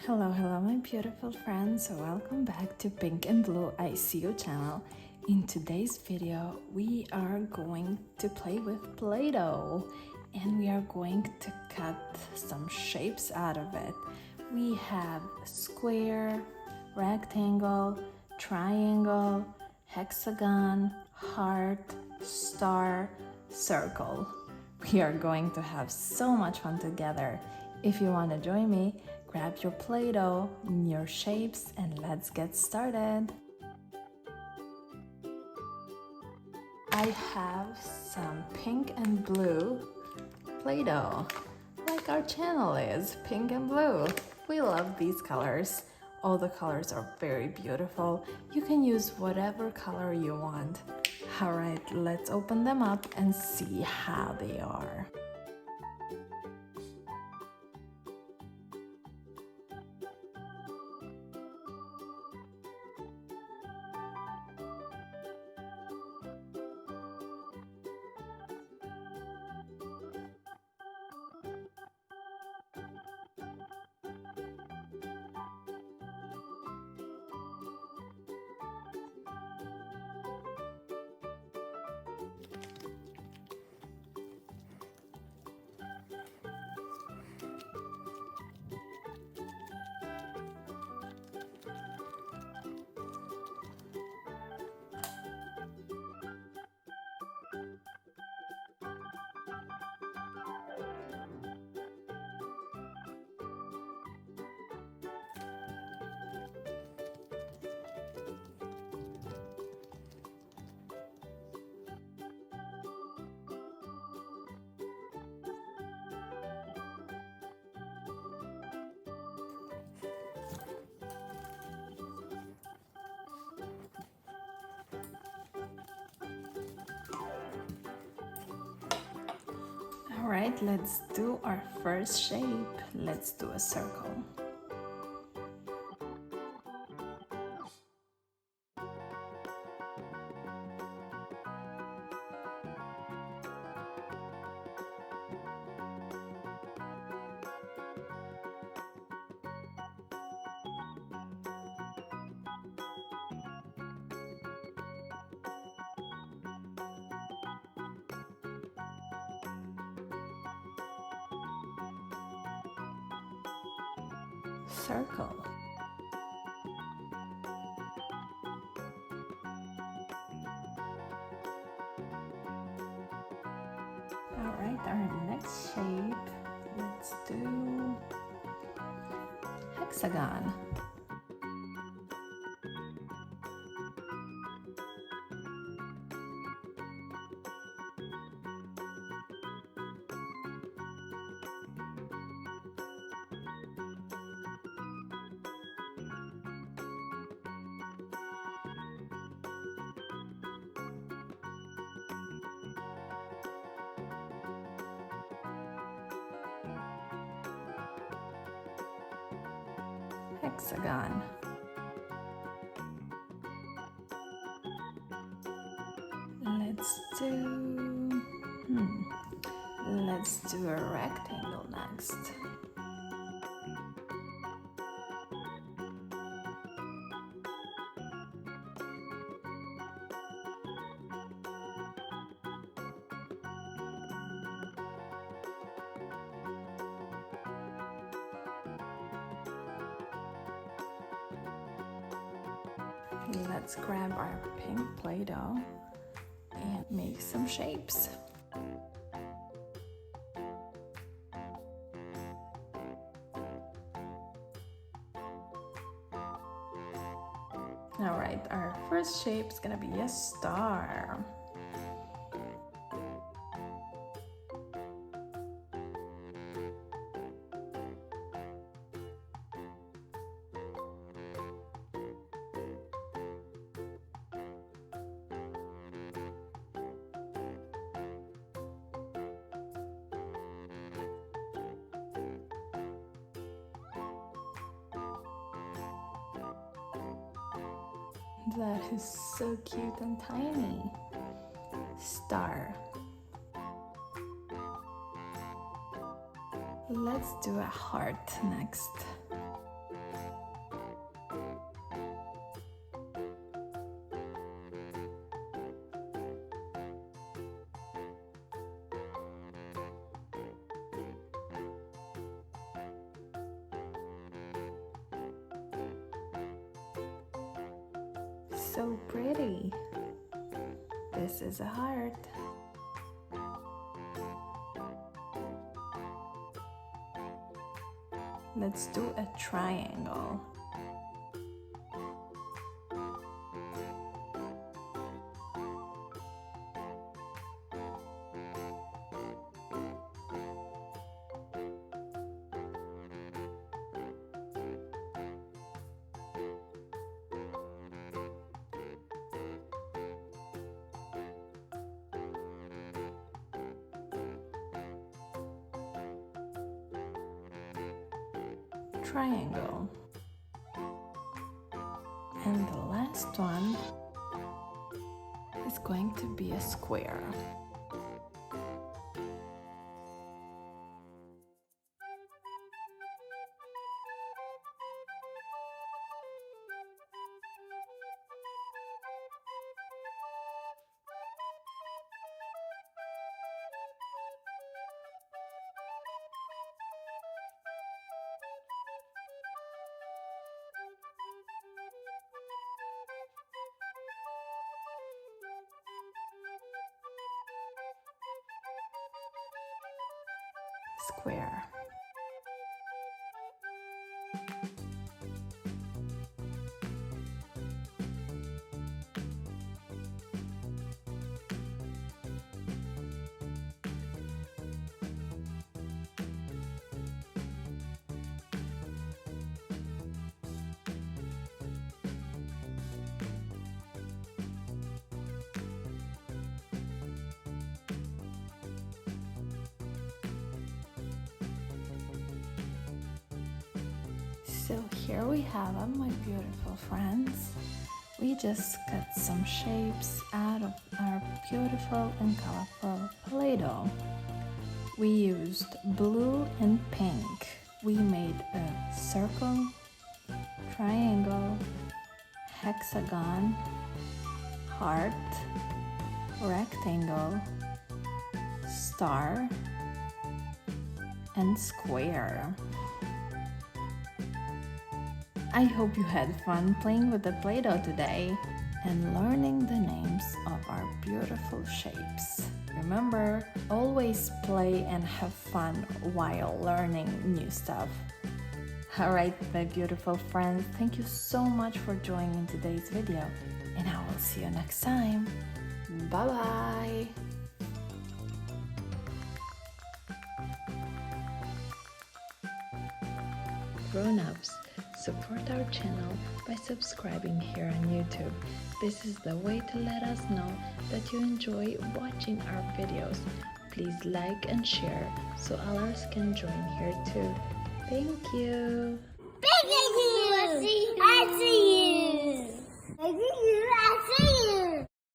Hello my beautiful friends, welcome back to Pink and Blue ICU channel. In today's video we are going to play with Play-Doh and we are going to cut some shapes out of it. We have square, rectangle, triangle, hexagon, heart, star, circle. We are going to have so much fun together. If you want to join me, grab your Play-Doh, your shapes, and let's get started. I have some pink and blue Play-Doh, like our channel is, pink and blue. We love these colors. All the colors are very beautiful. You can use whatever color you want. All right, let's open them up and see how they are. All right, let's do our first shape. Let's do a circle. Circle. All right, our next shape, let's do hexagon. Hexagon. Let's do a rectangle next. Let's grab our pink Play-Doh and make some shapes. All right, our first shape is gonna be a star. That is so cute and tiny. Star. Let's do a heart next. So pretty. This is a heart. Let's do a triangle. Triangle. And the last one is going to be a square. Square. So here we have them, my beautiful friends. We just cut some shapes out of our beautiful and colorful Play-Doh. We used blue and pink. We made a circle, triangle, hexagon, heart, rectangle, star, and square. I hope you had fun playing with the Play-Doh today and learning the names of our beautiful shapes. Remember, always play and have fun while learning new stuff. Alright, my beautiful friends, thank you so much for joining today's video, and I will see you next time. Bye-bye! Grown-ups, support our channel by subscribing here on YouTube. This is the way to let us know that you enjoy watching our videos. Please like and share so others can join here too. Thank you! Thank you! I see you! I see you! I see you!